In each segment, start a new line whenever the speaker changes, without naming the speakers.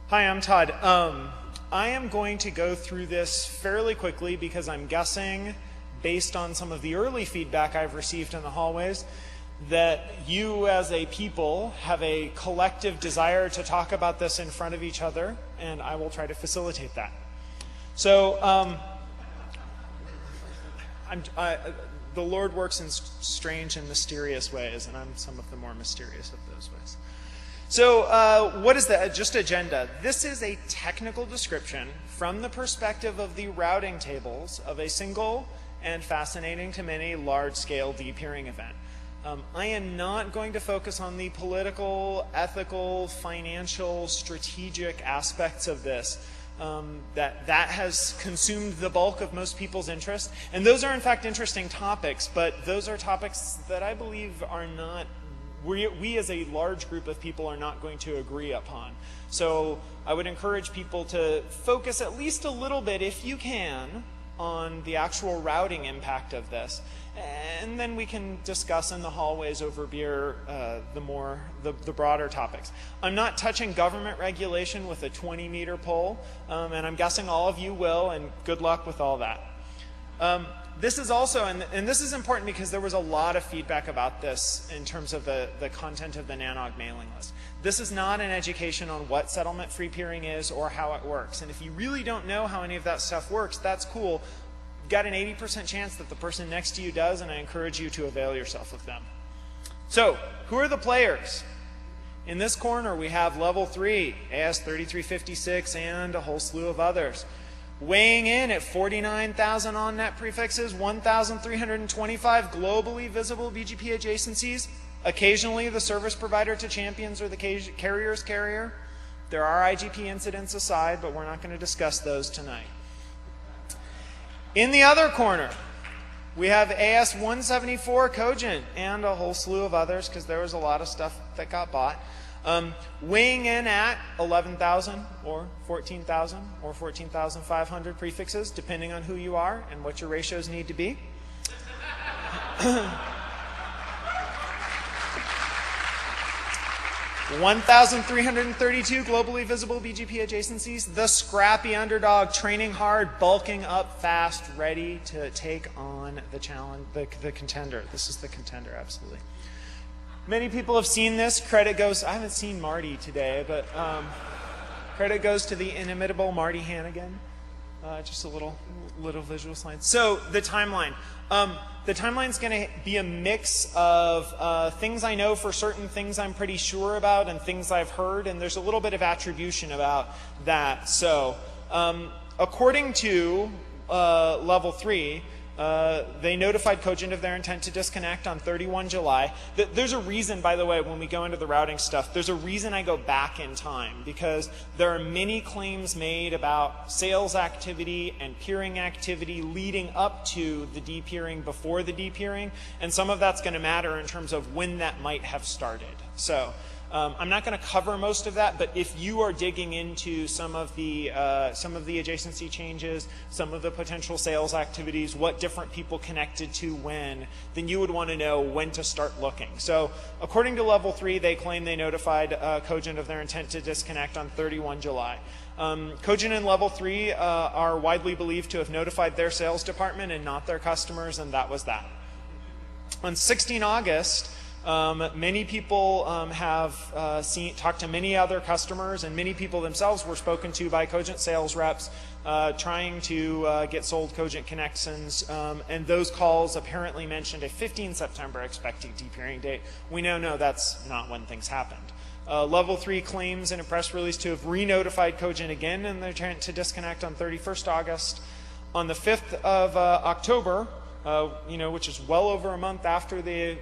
Hi, I'm Todd. I am going to go through this fairly quickly because I'm guessing, based on some of the early feedback I've received in the hallways, that you as a people have a collective desire to talk about this in front of each other, and I will try to facilitate that. So, the Lord works in strange and mysterious ways, and I'm some of the more mysterious of those ways. So what is the just agenda? This is a technical description from the perspective of the routing tables of a single and fascinating to many large-scale depeering event. I am not going to focus on the political, ethical, financial, strategic aspects of this. That has consumed the bulk of most people's interest. And those are in fact interesting topics, but those are topics that I believe are not, we as a large group of people are not going to agree upon. So I would encourage people to focus at least a little bit, if you can, on the actual routing impact of this. And then we can discuss in the hallways over beer the broader topics. I'm not touching government regulation with a 20-meter pole, and I'm guessing all of you will, and good luck with all that. This is also, and this is important because there was a lot of feedback about this in terms of the content of the NANOG mailing list. This is not an education on what settlement-free peering is or how it works. And if you really don't know how any of that stuff works, that's cool. You've got an 80% chance that the person next to you does, and I encourage you to avail yourself of them. So, who are the players? In this corner, we have level 3, AS3356, and a whole slew of others. Weighing in at 49,000 on-net prefixes, 1,325 globally visible BGP adjacencies, occasionally the service provider to champions or the carrier's carrier. There are IGP incidents aside, but we're not going to discuss those tonight. In the other corner, we have AS174 Cogent and a whole slew of others because there was a lot of stuff that got bought. Weighing in at 11,000 or 14,000 or 14,500 prefixes, depending on who you are and what your ratios need to be. 1,332 globally visible BGP adjacencies, the scrappy underdog, training hard, bulking up fast, ready to take on the challenge, the contender. This is the contender, absolutely. Many people have seen this. Credit goes, I haven't seen Marty today, but credit goes to the inimitable Marty Hannigan. Just a little visual slide. So the timeline. The timeline is going to be a mix of things I know for certain, things I'm pretty sure about, and things I've heard, and there's a little bit of attribution about that. So according to level 3, they notified Cogent of their intent to disconnect on 31 July. There's a reason, by the way, when we go into the routing stuff, there's a reason I go back in time, because there are many claims made about sales activity and peering activity leading up to the depeering, before the depeering, and some of that's going to matter in terms of when that might have started. So I'm not going to cover most of that, but if you are digging into some of the adjacency changes, some of the potential sales activities, what different people connected to when, then you would want to know when to start looking. So according to level 3, they claim they notified Cogent of their intent to disconnect on 31 July. Cogent and level 3 are widely believed to have notified their sales department and not their customers, and that was that. On 16 August, many people have talked to many other customers, and many people themselves were spoken to by Cogent sales reps trying to get sold Cogent connections, and those calls apparently mentioned a 15 September expected depeering date. We know, no, that's not when things happened. Level 3 claims in a press release to have re-notified Cogent again and their intent to disconnect on 31st August. On the 5th of October, which is well over a month after the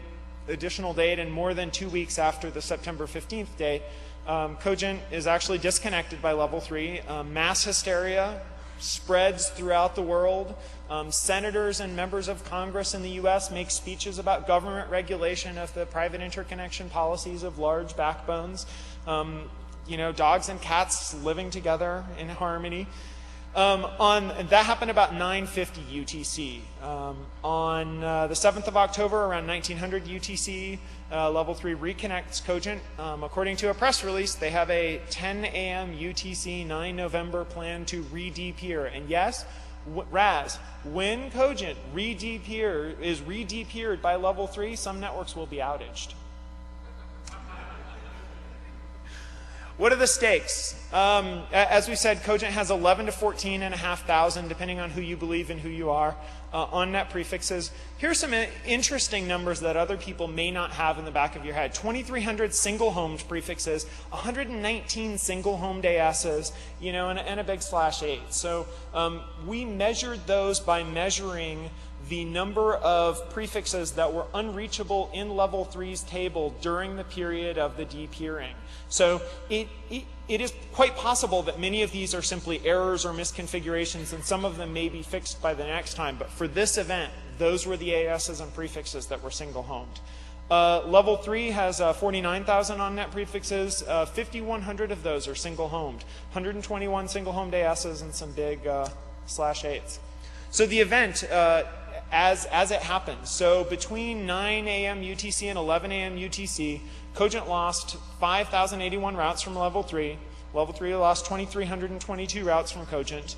additional date and more than 2 weeks after the September 15th date, Cogent is actually disconnected by level 3. Mass hysteria spreads throughout the world. Senators and members of Congress in the US make speeches about government regulation of the private interconnection policies of large backbones. Dogs and cats living together in harmony. That happened about 950 UTC. On the 7th of October, around 1900 UTC, Level 3 reconnects Cogent. According to a press release, they have a 10 a.m. UTC 9 November plan to re-depeer. And yes, Raz, when Cogent is re-depeered by Level 3, some networks will be outaged. What are the stakes? As we said, Cogent has 11 to 14,500, depending on who you believe and who you are, on-net prefixes. Here's some interesting numbers that other people may not have in the back of your head. 2,300 single-homed prefixes, 119 single-homed ASs, and a big /8. So we measured those by measuring the number of prefixes that were unreachable in Level 3's table during the period of the depeering. So it is quite possible that many of these are simply errors or misconfigurations, and some of them may be fixed by the next time. But for this event, those were the ASs and prefixes that were single-homed. Level 3 has 49,000 on-net prefixes. 5,100 of those are single-homed. 121 single-homed ASs and some big /8s. So the event, as it happened, so between 9 a.m. UTC and 11 a.m. UTC, Cogent lost 5,081 routes from Level 3. Level 3 lost 2,322 routes from Cogent.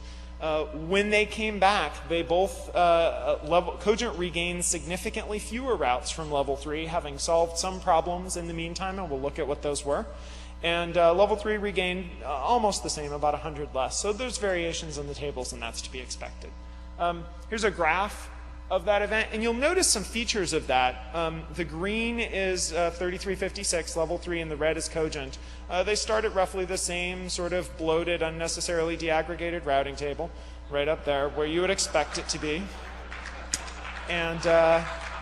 When they came back, they both, Cogent regained significantly fewer routes from Level 3, having solved some problems in the meantime, and we'll look at what those were. And Level 3 regained almost the same, about 100 less. So there's variations in the tables, and that's to be expected. Here's a graph of that event, and you'll notice some features of that. The green is 3356, Level 3, and the red is Cogent. They start at roughly the same sort of bloated, unnecessarily deaggregated routing table, right up there, where you would expect it to be. And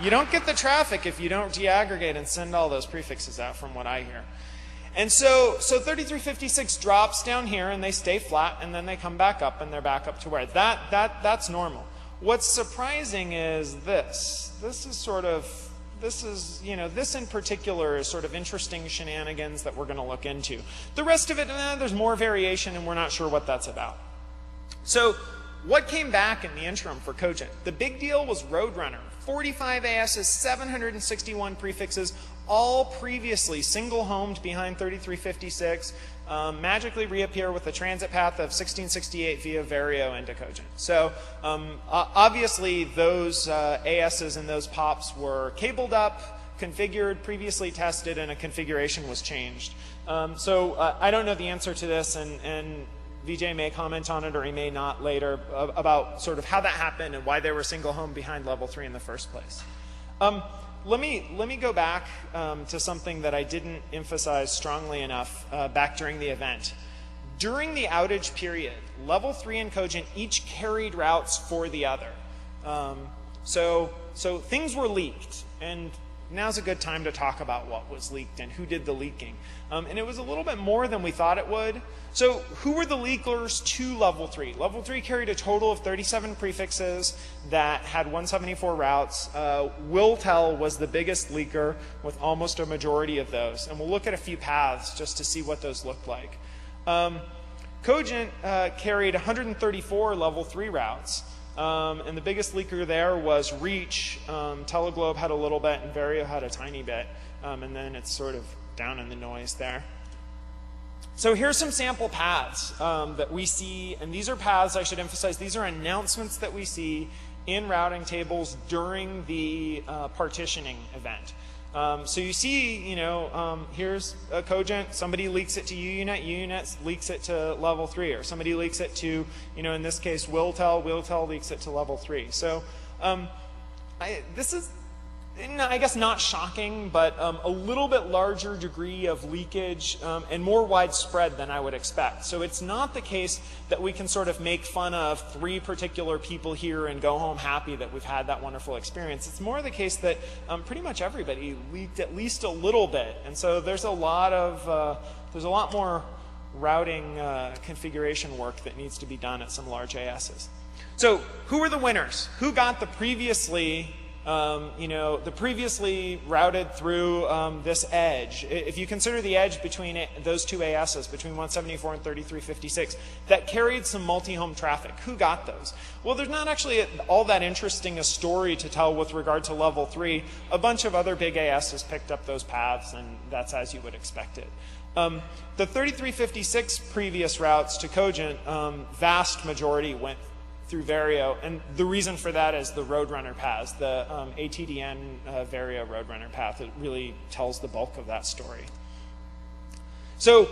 you don't get the traffic if you don't deaggregate and send all those prefixes out, from what I hear. And so 3356 drops down here, and they stay flat, and then they come back up, and they're back up to where. That's normal. What's surprising is this. This in particular is sort of interesting shenanigans that we're going to look into. The rest of it, there's more variation, and we're not sure what that's about. So what came back in the interim for Cogent? The big deal was Roadrunner. 45 ASs, 761 prefixes, all previously single-homed behind 3356, magically reappear with a transit path of 1668 via Vario into Cogent. So obviously those ASs and those POPs were cabled up, configured, previously tested, and a configuration was changed. So I don't know the answer to this, and VJ may comment on it or he may not later about sort of how that happened and why they were single-home behind Level 3 in the first place. Let me go back to something that I didn't emphasize strongly enough back during the event. During the outage period, Level 3 and Cogent each carried routes for the other. So things were leaked, and now's a good time to talk about what was leaked and who did the leaking. And it was a little bit more than we thought it would. So who were the leakers to Level 3? Level 3 carried a total of 37 prefixes that had 174 routes. WillTell was the biggest leaker with almost a majority of those. And we'll look at a few paths just to see what those looked like. Cogent carried 134 Level 3 routes. And the biggest leaker there was Reach. Teleglobe had a little bit, and Vario had a tiny bit. And then it's sort of down in the noise there. So here's some sample paths that we see, and these are paths, I should emphasize, these are announcements that we see in routing tables during the partitioning event. So you see, here's a Cogent, somebody leaks it to UUNet, UUNet leaks it to Level 3, or somebody leaks it to, in this case, WillTell leaks it to Level 3. So this is, I guess, not shocking, but a little bit larger degree of leakage and more widespread than I would expect. So it's not the case that we can sort of make fun of 3 particular people here and go home happy that we've had that wonderful experience. It's more the case that pretty much everybody leaked at least a little bit, and so there's a lot more routing configuration work that needs to be done at some large ASs. So who were the winners? Who got the previously the previously routed through this edge, if you consider the edge between those two ASs, between 174 and 3356, that carried some multi-home traffic. Who got those? Well, there's not actually all that interesting a story to tell with regard to level 3. A bunch of other big ASs picked up those paths, and that's as you would expect it. The 3356 previous routes to Cogent, vast majority went through Vario, and the reason for that is the Roadrunner paths, the ATDN Vario Roadrunner path. It really tells the bulk of that story. So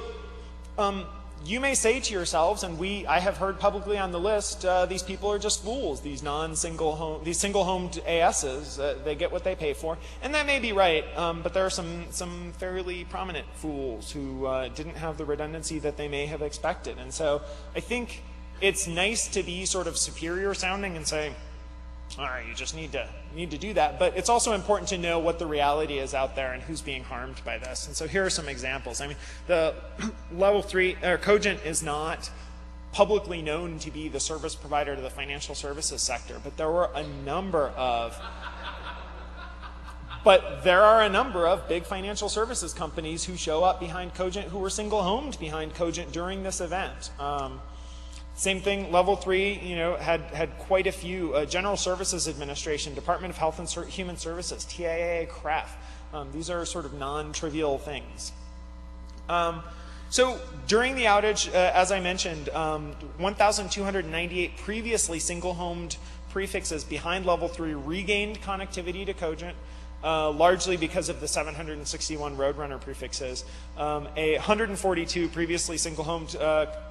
you may say to yourselves, and I have heard publicly on the list, these people are just fools, these single-homed ASs, they get what they pay for. And that may be right, but there are some fairly prominent fools who didn't have the redundancy that they may have expected. And so I think it's nice to be sort of superior sounding and say, all right, you just need to do that. But it's also important to know what the reality is out there and who's being harmed by this. And so here are some examples. I mean, the level 3, or Cogent is not publicly known to be the service provider to the financial services sector, but there are a number of big financial services companies who show up behind Cogent, who were single-homed behind Cogent during this event. Same thing, level 3, had quite a few. General Services Administration, Department of Health and Human Services, TIAA, CREF. These are sort of non-trivial things. So during the outage, as I mentioned, 1,298 previously single-homed prefixes behind level 3 regained connectivity to Cogent, largely because of the 761 Roadrunner prefixes. 142 previously single-homed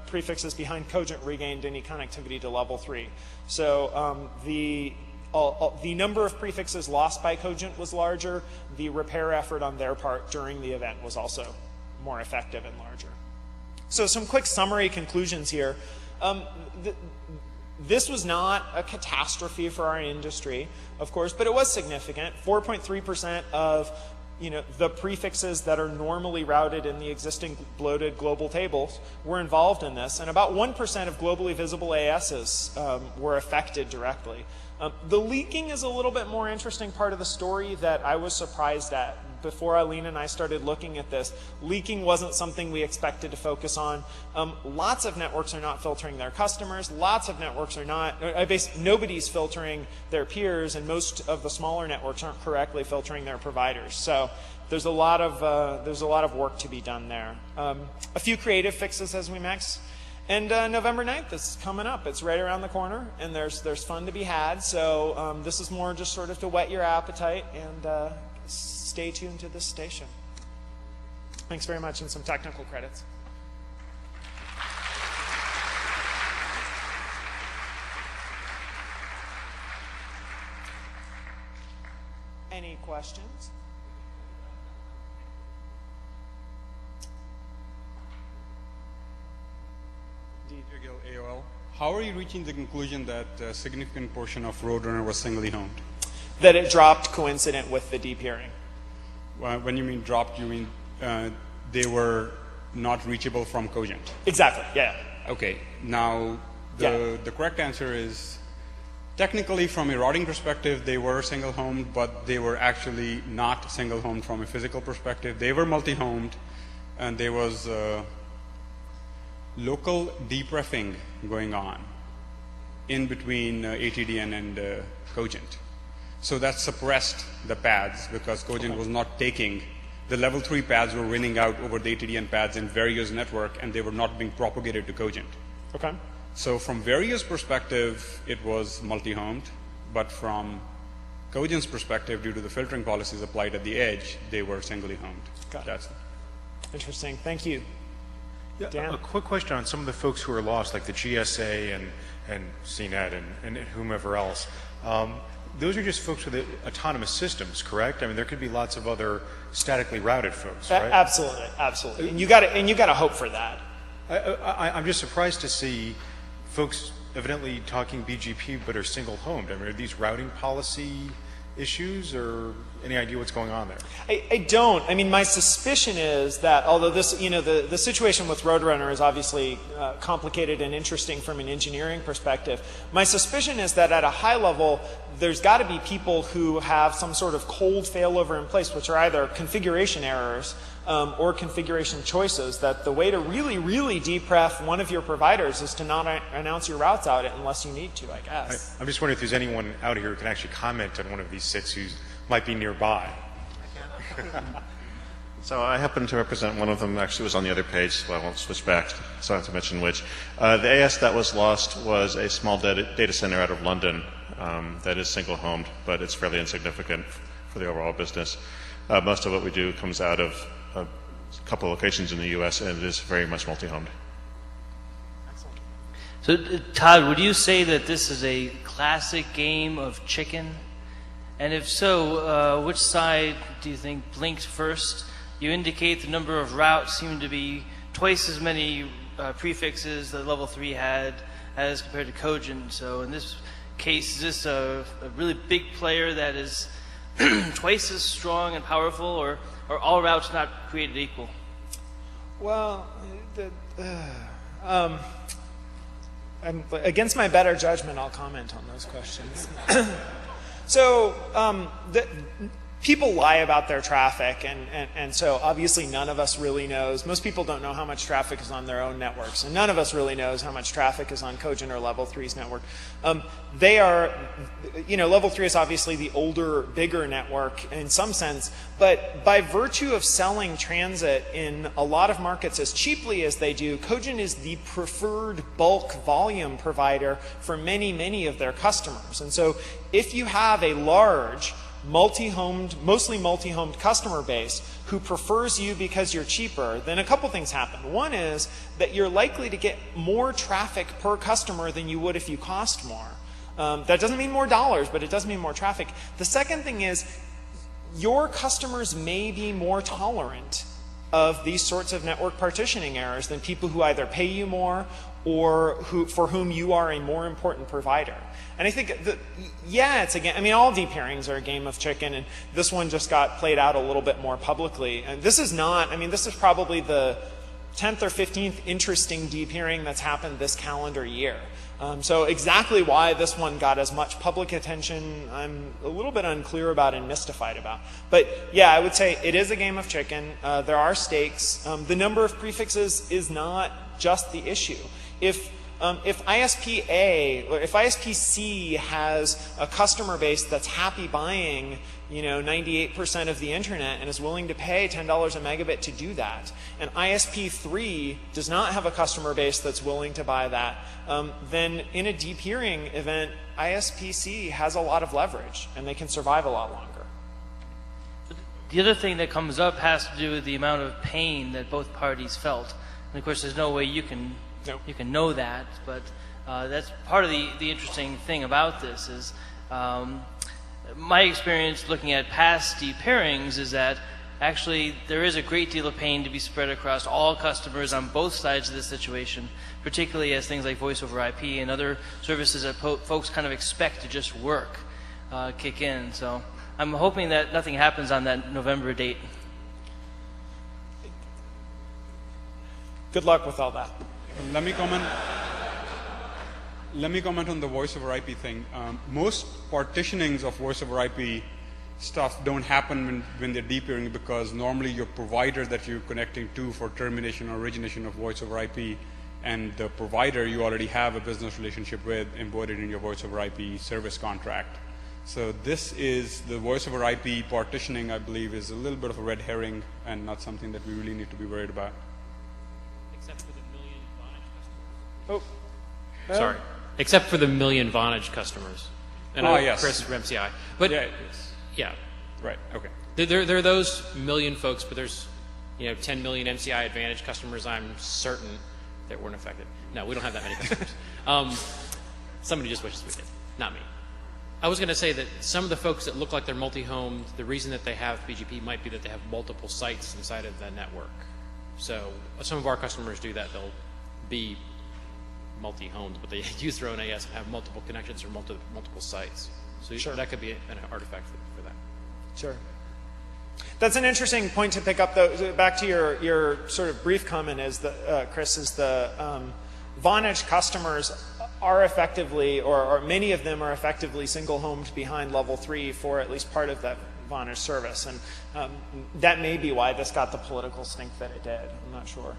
prefixes behind Cogent regained any connectivity to level 3. So the number of prefixes lost by Cogent was larger. The repair effort on their part during the event was also more effective and larger. So some quick summary conclusions here. This was not a catastrophe for our industry, of course, but it was significant. 4.3% of the prefixes that are normally routed in the existing bloated global tables were involved in this, and about 1% of globally visible ASs were affected directly. The leaking is a little bit more interesting part of the story that I was surprised at. Before Alin and I started looking at this, leaking wasn't something we expected to focus on. Lots of networks are not filtering their customers. Lots of networks are not. Nobody's filtering their peers, and most of the smaller networks aren't correctly filtering their providers. So there's a lot of work to be done there. A few creative fixes as we mix. And November 9th is coming up. It's right around the corner, and there's fun to be had. So this is more just sort of to whet your appetite and stay tuned to this station. Thanks very much, and some technical credits. Any questions?
AOL. How are you reaching the conclusion that a significant portion of Roadrunner was singly homed?
That it dropped coincident with the depeering.
When you mean dropped, you mean they were not reachable from Cogent?
Exactly, yeah.
Okay, now the correct answer is technically from a routing perspective they were single-homed, but they were actually not single-homed from a physical perspective. They were multi-homed, and there was local depreffing going on in between ATDN and Cogent. So that suppressed the paths because Cogent was not taking, the level 3 paths were winning out over the ATDN paths in Vario's network, and they were not being propagated to Cogent.
Okay.
So from Vario's perspective, it was multi-homed, but from Cogent's perspective, due to the filtering policies applied at the edge, they were singly homed.
Got it.
That's it.
Interesting. Thank you.
Yeah,
Dan?
a quick question on some of the folks who are lost, like the GSA and CNET and whomever else. Those are just folks with autonomous systems, correct? I mean, there could be lots of other statically routed folks, right?
Absolutely, absolutely. And you got to hope for that.
I'm just surprised to see folks evidently talking BGP but are single-homed. I mean, are these routing policy issues, or any idea what's going on there?
I don't. I mean, my suspicion is that although this, you know, the situation with Roadrunner is obviously complicated and interesting from an engineering perspective, my suspicion is that at a high level, there's got to be people who have some sort of cold failover in place, which are either configuration errors or configuration choices, that the way to really depref one of your providers is to not announce your routes out unless you need to, I guess.
I'm just wondering if there's anyone out here who can actually comment on one of these 6 who might be nearby.
So I happen to represent one of them. Actually was on the other page, so I won't switch back, so I have to mention which. The AS that was lost was a small data center out of London that is single-homed, but it's fairly insignificant for the overall business. Most of what we do comes out of a couple of locations in the U.S., and it is very much multi-homed.
So, Todd, would you say that this is a classic game of chicken? And if so, which side do you think blinked first? You indicate the number of routes seem to be twice as many prefixes that level 3 had as compared to Cogent. So in this case, is this a really big player that is twice as strong and powerful, or are all routes not created equal?
Well, against my better judgment, I'll comment on those questions. So people lie about their traffic, and so obviously none of us really knows. Most people don't know how much traffic is on their own networks, and none of us really knows how much traffic is on Cogent or Level 3's network. They are, you know, Level 3 is obviously the older, bigger network in some sense, but by virtue of selling transit in a lot of markets as cheaply as they do, Cogent is the preferred bulk volume provider for many of their customers. And so if you have a large, multi-homed, mostly multi-homed customer base who prefers you because you're cheaper, then a couple things happen. One is that you're likely to get more traffic per customer than you would if you cost more. That doesn't mean more dollars, but it does mean more traffic. The second thing is your customers may be more tolerant of these sorts of network partitioning errors than people who either pay you more or for whom you are a more important provider. And I think, yeah, it's a game. I mean, all depeerings are a game of chicken, and this one just got played out a little bit more publicly. And this is not, I mean, this is probably the 10th or 15th interesting depeering that's happened this calendar year. So exactly why this one got as much public attention, I'm a little bit unclear about and mystified about. But yeah, I would say it is a game of chicken. There are stakes. The number of prefixes is not just the issue. If ISP A or if ISP C has a customer base that's happy buying, you know, 98% of the internet and is willing to pay $10 a megabit to do that, and ISP 3 does not have a customer base that's willing to buy that, then in a depeering event, ISP C has a lot of leverage and they can survive a lot longer.
The other thing that comes up has to do with the amount of pain that both parties felt. And of course, there's no way you can know that, but that's part of the interesting thing about this is my experience looking at past depeerings is that actually there is a great deal of pain to be spread across all customers on both sides of the situation, particularly as things like voice over IP and other services that folks kind of expect to just work kick in. So I'm hoping that nothing happens on that November date.
Good luck with all that.
Let me comment on the voice over IP thing. Most partitionings of voice over IP stuff don't happen when they're depeering, because normally your provider that you're connecting to for termination or origination of voice over IP and the provider you already have a business relationship with embodied in your voice over IP service contract. So this is the voice over IP partitioning, I believe, is a little bit of a red herring and not something that we really need to be worried about.
Except for the million Vonage customers.
Oh.
Sorry. Except for the million Vonage customers. And
yes.
Chris from MCI. But
Yeah, yes.
yeah.
Right, okay.
There are those million folks, but there's 10 million MCI Advantage customers I'm certain that weren't affected. No, we don't have that many customers. Somebody just wishes we did. Not me. I was going to say that some of the folks that look like they're multi-homed, the reason that they have BGP might be that they have multiple sites inside of the network. So some of our customers do that. They'll be multi-homed, but they use their own AS and have multiple connections or multiple sites. So
Sure.
that could be an artifact for that.
Sure. That's an interesting point to pick up, though. Back to your sort of brief comment, is that Chris, is the Vonage customers are effectively, or many of them are effectively single-homed behind level 3 for at least part of that Vonage service, and that may be why this got the political stink that it did. I'm not sure.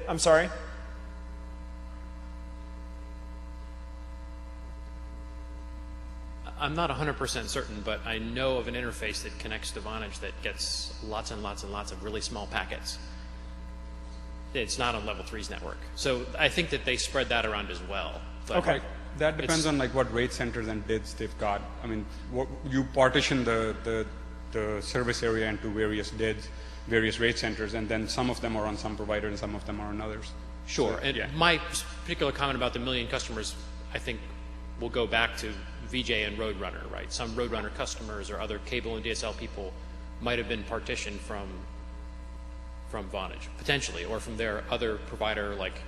I'm sorry?
I'm not 100% certain, but I know of an interface that connects to Vonage that gets lots and lots and lots of really small packets. It's not on level 3's network. So I think that they spread that around as well. But
Okay. That depends on like what rate centers and DIDs they've got. I mean, you partition the service area into various DIDs, various rate centers, and then some of them are on some provider and some of them are on others.
Sure.
So,
And
yeah.
my particular comment about the million customers, I think, will go back to VJ and Roadrunner, right? Some Roadrunner customers or other cable and DSL people might have been partitioned from Vonage, potentially, or from their other provider, like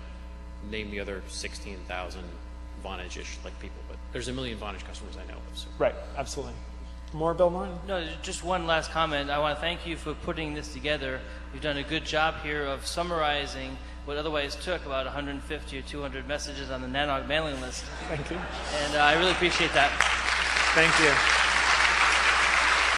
name the other 16,000 Vonage-ish like people. But there's a million Vonage customers I know of. So.
Right, absolutely. More, Bill Norton?
No, just one last comment. I want to thank you for putting this together. You've done a good job here of summarizing what otherwise took about 150 or 200 messages on the Nanog mailing list.
Thank you.
And I really appreciate that.
Thank you.